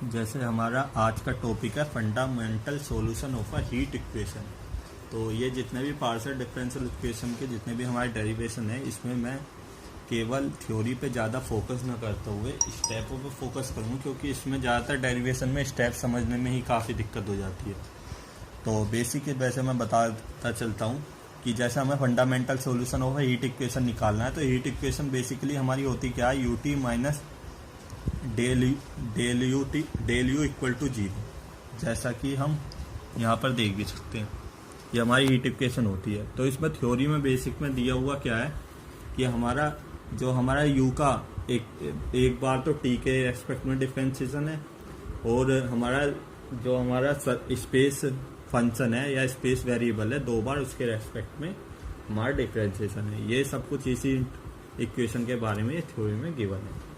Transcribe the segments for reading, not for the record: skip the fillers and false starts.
जैसे हमारा आज का टॉपिक है fundamental solution of a heat equation. तो ये जितने भी पार्शियल डिफरेंशियल इक्वेशन के जितने भी हमारे डेरिवेशन है, इसमें मैं केवल थ्योरी पे ज़्यादा फोकस न करते हुए स्टेपों पे फोकस करूँगा, क्योंकि इसमें ज़्यादातर डेरिवेशन में स्टेप समझने में ही काफ़ी दिक्कत हो जाती है। तो बेसिक वैसे मैं बताता चलता हूँ कि जैसे हमें fundamental solution of heat equation निकालना है, तो हीट इक्वेशन बेसिकली हमारी होती क्या है, u t minus del u equal to zero. जैसा कि हम यहाँ पर देख भी सकते हैं, ये हमारी हीट इक्वेशन होती है। तो इसमें थ्योरी में बेसिक में दिया हुआ क्या है कि हमारा यू का एक बार तो टी के रेस्पेक्ट में डिफरेंशिएशन है, और हमारा स्पेस फंक्शन है या स्पेस वेरिएबल है, दो बार उसके रेस्पेक्ट में हमारा डिफरेंशिएशन है। ये सब कुछ इसी इक्वेशन के बारे में थ्योरी में गिवन है।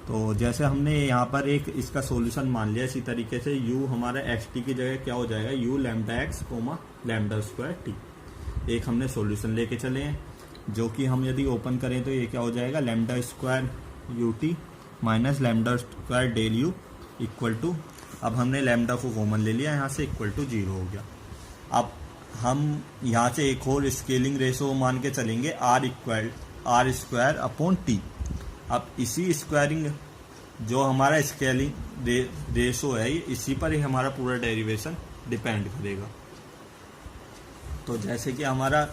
तो जैसे हमने यहाँ पर एक इसका सॉल्यूशन मान लिया, इसी तरीके से u हमारा एक्स टी की जगह क्या हो जाएगा, u lambda x comma lambda square t. एक हमने सॉल्यूशन लेके चले हैं, जो कि हम यदि ओपन करें तो ये क्या हो जाएगा, lambda square u t minus lambda square del u equal to, अब हमने लैम्डा को कॉमन ले लिया यहाँ से, इक्वल टू जीरो हो गया। अब हम यहाँ से एक और स्केलिंग रेशो मान के चलेंगे, आर स्क्वायर अपॉन टी। अब इसी स्क्वायरिंग जो हमारा स्केलिंग रेशो है, इसी पर ही हमारा पूरा डेरिवेशन डिपेंड करेगा। तो जैसे कि हमारा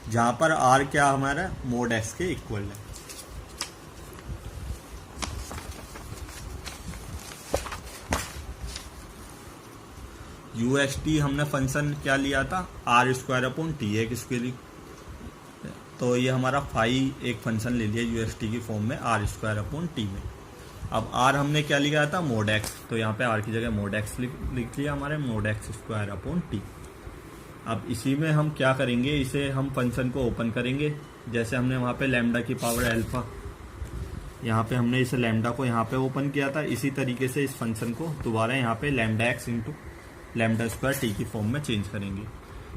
जहाँ पर आर क्या हमारा मोड एक्स के इक्वल है। यू एक्स टी हमने फंक्शन क्या लिया था, आर स्क्वायर अपॉन टी एक स्केलिंग, तो ये हमारा फाई एक फंक्शन ले लिया यू एक्स टी की फॉर्म में आर स्क्वायर अपॉन टी में। अब आर हमने क्या लिया था, मोड एक्स, तो यहाँ पे आर की जगह मोड एक्स लिख लिया हमारे, mode x square upon T. अब इसी में हम क्या करेंगे, इसे हम फंक्शन को ओपन करेंगे। जैसे हमने वहाँ पे लैम्डा की पावर अल्फा, यहाँ पे हमने इसे लैम्डा को यहाँ पे ओपन किया था, इसी तरीके से इस फंक्शन को दोबारा यहाँ पे lambda x into lambda square T की फॉर्म में चेंज करेंगे।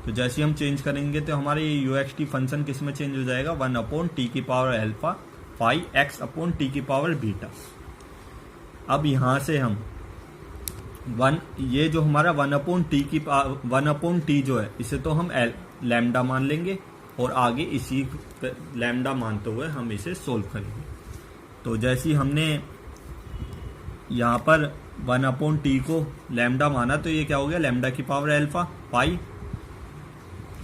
तो जैसे हम चेंज करेंगे तो हमारे यू एक्स टी फंक्शन किस में चेंज हो जाएगा, वन अपॉन टी की power alpha phi x upon t की पावर बीटा। अब यहाँ से हम ये जो हमारा वन अपॉन टी जो है, इसे तो हम लैम्डा मान लेंगे, और आगे इसी लैम्डा मानते हुए हम इसे सोल्व करेंगे। तो जैसे ही हमने यहाँ पर वन अपॉन टी को लैम्डा माना, तो ये क्या हो गया, लैम्डा की पावर अल्फा पाई,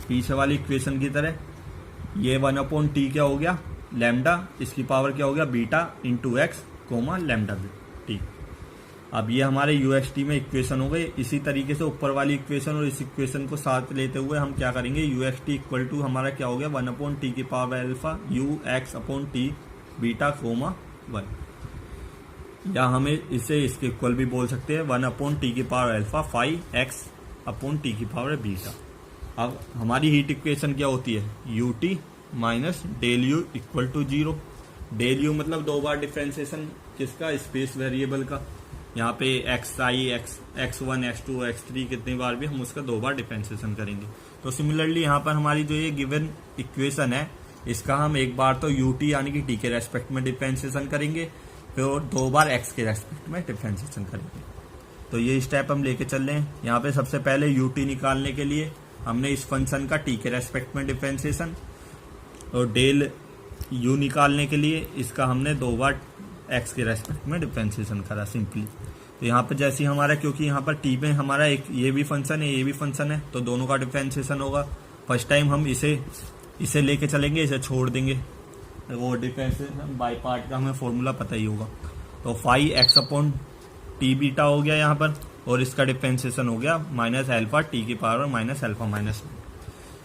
पीछे वाली इक्वेशन की तरह। ये वन अपॉन टी क्या हो गया, लैम्डा, इसकी पावर क्या हो गया, beta into x comma lambda t. अब ये हमारे यू एक्स टी में इक्वेशन हो गई। इसी तरीके से ऊपर वाली इक्वेशन और इस इक्वेशन को साथ लेते हुए हम क्या करेंगे, u x t equal to हमारा क्या हो गया, वन अपॉन टी की power alpha u x upon t beta comma one, या हमें इसे इसके इक्वल भी बोल सकते हैं, वन अपॉन टी की power alpha five x upon t की पावर बीटा। अब हमारी हीट इक्वेशन क्या होती है, u t minus del u equal to zero. Del u मतलब दो बार डिफरेंशिएशन किसका, स्पेस वेरिएबल का। यहाँ पे x i x one x two x three कितनी बार भी हम उसका दो बार डिफरेंशिएशन करेंगे। तो सिमिलरली यहाँ पर हमारी जो ये गिवन इक्वेशन है, इसका हम एक बार तो यू टी यानी कि टी के रेस्पेक्ट में डिफरेंशिएशन करेंगे, फिर दो बार एक्स के रेस्पेक्ट में डिफरेंशिएशन करेंगे। तो ये स्टेप हम लेके चल रहे हैं। यहाँ पे सबसे पहले यू टी निकालने के लिए हमने इस फंक्शन का टी के रेस्पेक्ट में डिफरेंशिएशन, और डेल यू निकालने के लिए इसका हमने दो बार एक्स के रेस्पेक्ट में डिफरेंशिएशन करा सिंपली। तो यहाँ पर जैसे हमारा, क्योंकि यहाँ पर टी में हमारा एक ये भी फंक्शन है ये भी फंक्शन है, तो दोनों का डिफरेंशिएशन होगा। फर्स्ट टाइम हम इसे लेके चलेंगे, इसे छोड़ देंगे, वो डिफरेंशिएशन बाई पार्ट का हमें फॉर्मूला पता ही होगा। तो five x upon t beta हो गया यहाँ पर, और इसका डिफरेंशिएशन हो गया माइनस अल्फा टी की power minus alpha minus.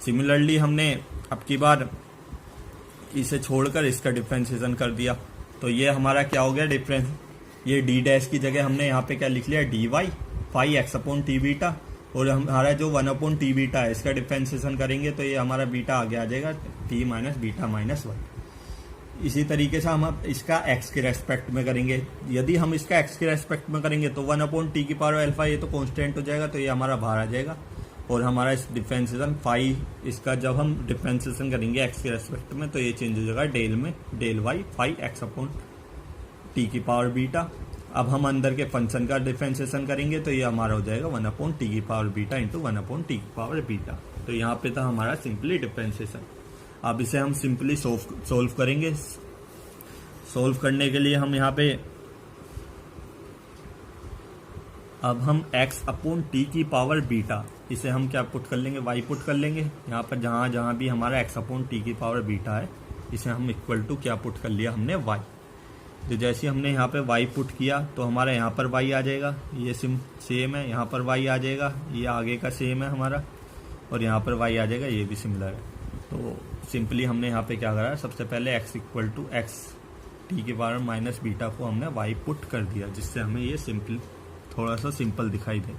Similarly हमने अब की बार इसे छोड़कर इसका डिफरेंशिएशन कर दिया, तो ये हमारा क्या हो गया डिफरेंस, ये डी डैश की जगह हमने यहाँ पे क्या लिख लिया, d y five x upon t beta, और हमारा जो वन अपॉन टी बीटा है इसका डिफरेंशिएशन करेंगे तो ये हमारा बीटा आगे आ जाएगा T minus beta minus one. इसी तरीके से हम इसका एक्स के रेस्पेक्ट में करेंगे। यदि हम इसका एक्स के रेस्पेक्ट में करेंगे तो वन अपॉन टी की पावर अल्फा, ये तो कांस्टेंट हो जाएगा, तो ये हमारा बाहर आ जाएगा, और हमारा इस डिफरेंशिएशन फाइव, इसका जब हम डिफरेंशिएशन करेंगे एक्स के रेस्पेक्ट में, तो ये चेंज हो जाएगा डेल में, del y five x upon t की पावर बीटा। अब हम अंदर के फंक्शन का डिफरेंशिएशन करेंगे तो ये हमारा हो जाएगा 1/t की पावर बीटा इंटू 1/t की पावर बीटा। तो यहाँ पे था हमारा सिंपली डिफरेंशिएशन। अब इसे हम सिंपली सोल्व करेंगे। सोल्व करने के लिए हम यहाँ पे अब हम x/t की पावर बीटा, इसे हम क्या पुट कर लेंगे, y पुट कर लेंगे। यहाँ पर जहाँ जहाँ भी हमारा x/t की पावर बीटा है इसे हम इक्वल टू क्या पुट कर लिया हमने, y। तो जैसे हमने यहाँ पे y पुट किया तो हमारा यहाँ पर y आ जाएगा, ये सेम है, यहाँ पर y आ जाएगा, ये आगे का सेम है हमारा, और यहाँ पर y आ जाएगा, ये भी सिमिलर है। तो सिंपली हमने यहाँ पे क्या करा, सबसे पहले x इक्वल टू x/t की पावर माइनस बीटा को हमने y पुट कर दिया, जिससे हमें ये सिंपल थोड़ा सा सिंपल दिखाई दे।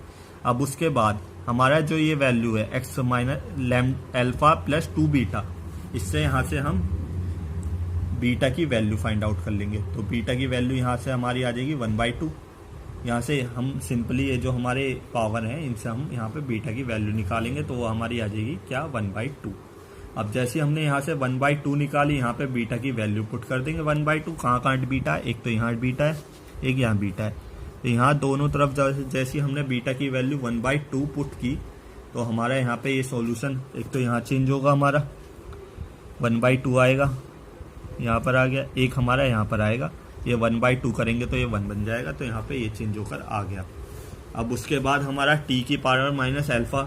अब उसके बाद हमारा जो ये वैल्यू है x minus alpha plus 2 beta, इससे यहाँ से हम बीटा की वैल्यू फाइंड आउट कर लेंगे। तो बीटा की वैल्यू यहाँ से हमारी आ जाएगी 1/2। यहाँ से हम सिंपली ये जो हमारे पावर हैं इनसे हम यहाँ पे बीटा की वैल्यू निकालेंगे तो वो हमारी आ जाएगी क्या, 1/2। अब जैसे हमने यहाँ से 1/2 निकाली, यहाँ पे बीटा की वैल्यू पुट कर देंगे 1/2। कहाँ बीटा है, एक तो यहाँ बीटा है, एक यहाँ बीटा है। तो यहाँ दोनों तरफ जैसी हमने बीटा की वैल्यू 1/2 पुट की तो हमारा यहाँ पे ये सॉल्यूशन एक तो यहाँ चेंज होगा, हमारा 1/2 आएगा, यहाँ पर आ गया, एक हमारा यहाँ पर आएगा, ये 1/2 करेंगे तो ये 1 बन जाएगा, तो यहाँ पे ये चेंज होकर आ गया। अब उसके बाद हमारा t की पावर माइनस अल्फा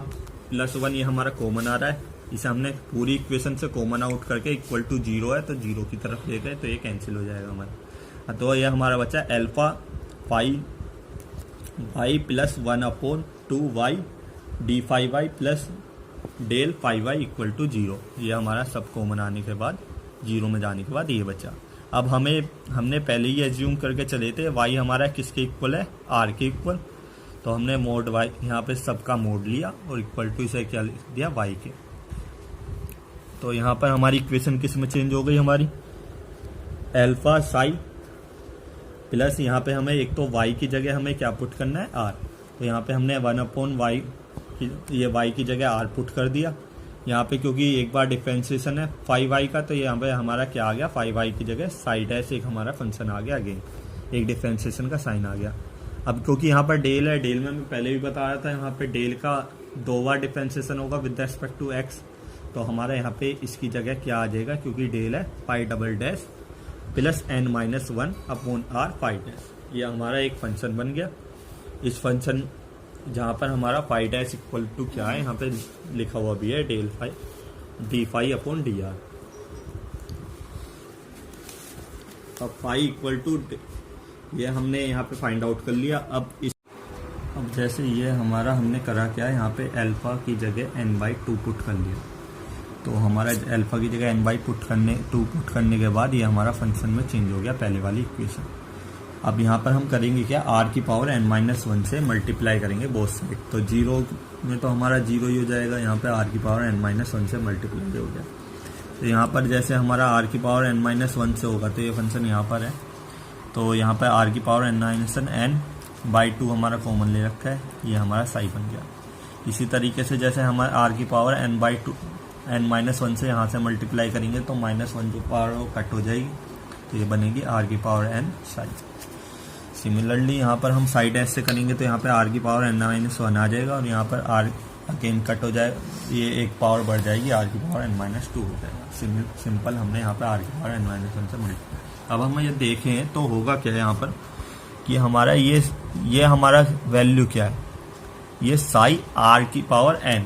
प्लस 1 ये हमारा कॉमन आ रहा है, इसे हमने पूरी इक्वेशन से कॉमन आउट करके इक्वल टू 0 है तो 0 की तरफ ले गए तो ये कैंसिल हो जाएगा हमारा। तो ये हमारा बचा alpha y plus 1/2y d5y plus del 5y equal to 0। ये हमारा सब कॉमन आने के बाद 0 में जाने के बाद ये बचा। अब हमने पहले ही एज्यूम करके चले थे y हमारा किसके इक्वल है, r के इक्वल, तो हमने मोड y यहाँ पे सबका मोड लिया और इक्वल टू इसे क्या लिख दिया, y के। तो यहाँ पर हमारी इक्वेशन किस में चेंज हो गई, हमारी अल्फा साई प्लस यहाँ पे हमें एक तो y की जगह हमें क्या पुट करना है, r। तो यहाँ पे हमने 1/y ये y की जगह r पुट कर दिया। यहाँ पे क्योंकि एक बार डिफरेंशिएशन है 5y का तो यहाँ पे हमारा क्या आ गया, 5y की जगह साइड है एक हमारा फंक्शन आ गया, अगेन एक डिफरेंशिएशन का साइन आ गया। अब क्योंकि यहाँ पर डेल है, डेल में मैं पहले भी बताया था, यहाँ पे डेल का 2 बार डिफरेंशिएशन होगा विद रेस्पेक्ट टू x, तो हमारा यहाँ पे इसकी जगह क्या आ जाएगा, क्योंकि डेल है pi double dash plus n-1/r 5 dash. ये हमारा एक फंक्शन बन गया। इस फंक्शन जहाँ पर हमारा 5 डैश इक्वल टू क्या है, यहाँ पे लिखा हुआ भी है डेल फाई d5/dr। अब फाई इक्वल टू ये हमने यहाँ पे फाइंड आउट कर लिया। अब जैसे ये हमारा हमने करा क्या है, यहाँ पे अल्फा की जगह n/2 पुट कर लिया, तो हमारा अल्फा की जगह n/2 पुट करने के बाद ये हमारा फंक्शन में चेंज हो गया पहले वाली इक्वेशन। अब यहाँ पर हम करेंगे क्या, r की पावर n-1 से मल्टीप्लाई करेंगे बोथ साइड, तो 0 में तो हमारा 0 ही हो जाएगा, यहाँ पे r की पावर n-1 से मल्टीप्लाई हो गया। तो यहाँ पर जैसे हमारा r की पावर n-1 से होगा तो ये फंक्शन यहाँ पर है, तो यहाँ पर r की पावर n-2 हमारा कॉमन ले रखा है, ये हमारा साई बन गया। इसी तरीके से जैसे हमारा r की पावर n-1 से यहाँ से मल्टीप्लाई करेंगे तो -1 जो पावर वो कट हो जाएगी, तो ये बनेगी r की पावर n साई। सिमिलरली यहाँ पर हम साइड एस से करेंगे तो यहाँ पे r की पावर n-1 आ जाएगा, और यहाँ पर r अगेन कट हो जाएगा, ये एक पावर बढ़ जाएगी, r की पावर n-2 हो जाएगा। सिंपल हमने यहाँ पे r की पावर n-1 से मल्टीप्लाई। अब हम ये देखें तो होगा क्या है यहाँ पर कि हमारा ये हमारा वैल्यू क्या है, ये साई r की पावर n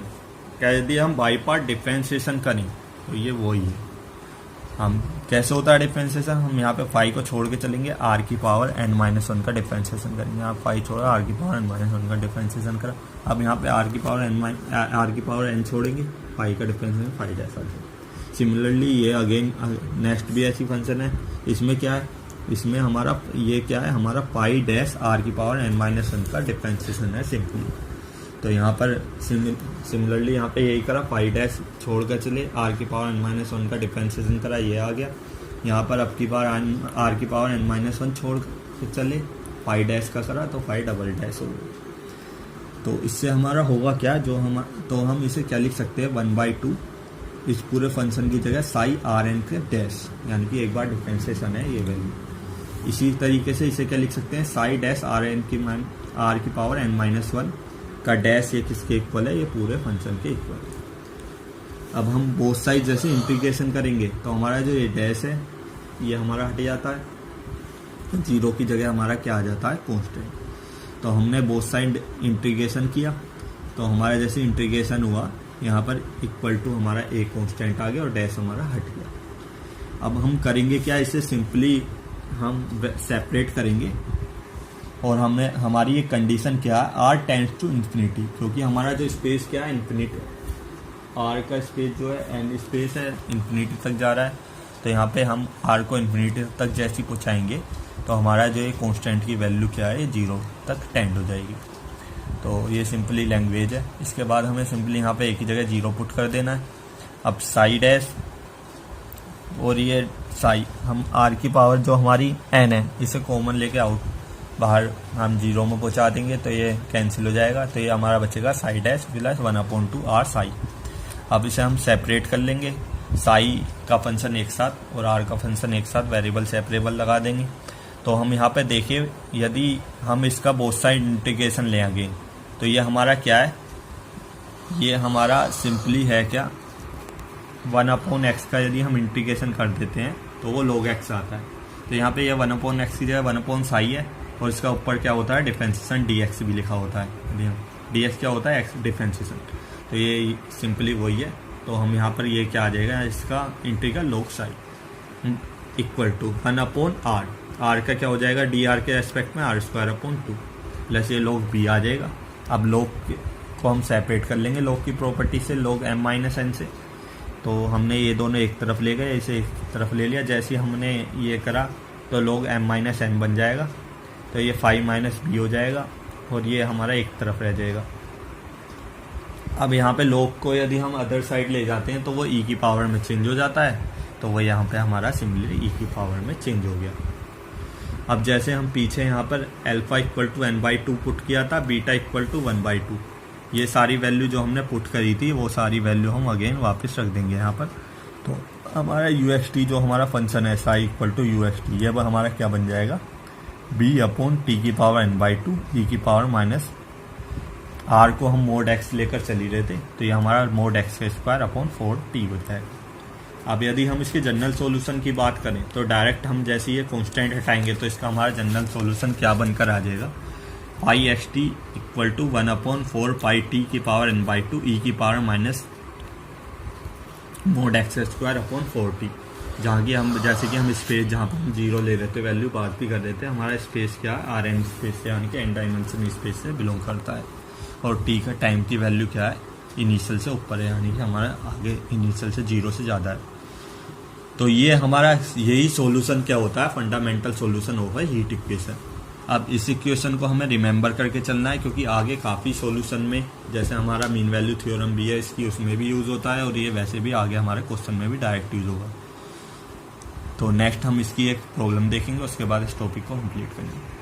कह दिया। हम बाई पार्ट डिफरेंशिएशन करें तो ये वही है। हम कैसे होता है डिफरेंशिएशन, हम यहाँ पे फाई को छोड़ के चलेंगे, r की पावर n-1 का डिफरेंशिएशन करेंगे। यहाँ फाई छोड़ा, r की पावर n-1 का डिफरेंशिएशन करा। अब यहाँ पे r की पावर n छोड़ेंगे, फाई का डिफरेंशिएशन फाई जैसा। सिमिलरली ये अगेन नेक्स्ट भी ऐसी फंक्शन है। इसमें क्या है, इसमें हमारा ये क्या है, हमारा पाई डैश r की पावर n-1 का डिफरेंशिएशन है सिंपली। तो यहाँ पर सिमिलरली यहाँ पे यही करा, पाई डैश छोड़ कर चले, r की पावर n-1 का डिफरेंशिएशन करा, ये आ गया। यहाँ पर अब की बार r की पावर n-1 छोड़ कर चले, पाई डैश का करा तो पाई डबल डैश हो गया। तो इससे हमारा होगा क्या, तो हम इसे क्या लिख सकते हैं, 1/2 इस पूरे फंक्शन की जगह साई r n के डैश, यानी कि एक बार डिफरेंशिएशन है ये वैल्यू। इसी तरीके से इसे क्या लिख सकते हैं, साई डैश आर की पावर n-1 का डैश ये किसके इक्वल है, ये पूरे फंक्शन के इक्वल है। अब हम बोथ साइड जैसे इंटीग्रेशन करेंगे तो हमारा जो ये डैश है ये हमारा हट जाता है, तो 0 की जगह हमारा क्या आ जाता है, कांस्टेंट। तो हमने बोथ साइड इंटीग्रेशन किया तो हमारा जैसे इंटीग्रेशन हुआ यहाँ पर इक्वल टू हमारा ए कांस्टेंट आ गया और डैश हमारा हट गया। अब हम करेंगे क्या, इसे सिंपली हम सेपरेट करेंगे और हमने हमारी ये कंडीशन क्या है, r टेंड्स टू इन्फिनिटी, क्योंकि हमारा जो स्पेस क्या है इन्फिनिटी, r का स्पेस जो है n स्पेस है इन्फिनिटी तक जा रहा है। तो यहाँ पे हम r को इन्फिनिटी तक जैसी पहुँचाएंगे तो हमारा जो ये कांस्टेंट की वैल्यू क्या है 0 तक टेंड हो जाएगी। तो ये सिंपली लैंग्वेज है। इसके बाद हमें सिंपली यहाँ पे एक ही जगह 0 पुट कर देना है। अब साई डैश और ये साई, हम r की पावर जो हमारी n है इसे कॉमन लेके आउट बाहर हम 0 में पहुँचा देंगे तो ये कैंसिल हो जाएगा। तो ये हमारा बचेगा Sai dash plus 1/2 r Sai. अब इसे हम सेपरेट कर लेंगे, साई का फंक्शन एक साथ और r का फंक्शन एक साथ, वेरिएबल सेपरेबल लगा देंगे। तो हम यहाँ पे देखिए यदि हम इसका बोथ साइड इंटीग्रेशन ले आगे तो ये हमारा क्या है, ये हमारा सिंपली है क्या 1/x का यदि हम इंटीग्रेशन कर देते हैं तो वो log x आता है। तो यहाँ पे ये 1/x की जगह 1/साई है और इसका ऊपर क्या होता है डिफरेंशिएशन dx भी लिखा होता है। dx क्या होता है, x डिफरेंशिएशन। तो ये सिंपली वही है। तो हम यहाँ पर ये क्या आ जाएगा, इसका integral log psi equal to 1/r, r का क्या हो जाएगा dr के रेस्पेक्ट में r² प्लस ये log b आ जाएगा। अब log को हम सेपरेट कर लेंगे log की प्रॉपर्टी से, log m-n से। तो हमने ये दोनों एक तरफ ले गए, इसे एक तरफ ले लिया। जैसे हमने ये करा तो log m-n बन जाएगा, तो ये phi माइनस b हो जाएगा और ये हमारा एक तरफ रह जाएगा। अब यहाँ पे log को यदि हम अदर साइड ले जाते हैं तो वो e की पावर में चेंज हो जाता है, तो वो यहाँ पे हमारा सिमिलरली e की पावर में चेंज हो गया। अब जैसे हम पीछे यहाँ पर alpha equal to n/2 put किया था, बीटा इक्वल टू 1/2, ये सारी वैल्यू जो हमने पुट करी थी वो सारी वैल्यू हम अगेन वापस रख देंगे यहाँ पर। तो हमारा UXT जो हमारा फंक्शन है साई इक्वल टू UXT, ये हमारा क्या बन जाएगा, b/t की पावर n/2 e की पावर माइनस r को हम मोड x लेकर चली रहे थे तो ये हमारा मोड x²/4t होता है। अब यदि हम इसके जनरल सॉल्यूशन की बात करें तो डायरेक्ट हम जैसे ये कांस्टेंट हटाएंगे तो इसका हमारा जनरल सॉल्यूशन क्या बनकर आ जाएगा, πxt इक्वल टू 1/4πt की पावर n/2 e की पावर माइनस मोड x²/4t। जहाँ की हम जैसे कि हम स्पेस जहाँ पर हम 0 ले रहे थे वैल्यू बात भी कर रहे थे, हमारा स्पेस क्या है Rn स्पेस से यानी कि n डायमेंशन स्पेस से बिलोंग करता है। और t का टाइम की वैल्यू क्या है, इनिशियल से ऊपर है यानी कि हमारा आगे इनिशियल से 0 से ज़्यादा है। तो ये हमारा यही सॉल्यूशन क्या होता है, फंडामेंटल सॉल्यूशन होगा हीट इक्वेशन। अब इस इक्वेशन को हमें रिमेंबर करके चलना है क्योंकि आगे काफ़ी सॉल्यूशन में जैसे हमारा मीन वैल्यू थ्योरम भी है इसकी, उसमें भी यूज़ होता है और ये वैसे भी आगे हमारे क्वेश्चन में भी डायरेक्ट यूज़ होगा। तो नेक्स्ट हम इसकी एक प्रॉब्लम देखेंगे, उसके बाद इस टॉपिक को कंप्लीट करेंगे।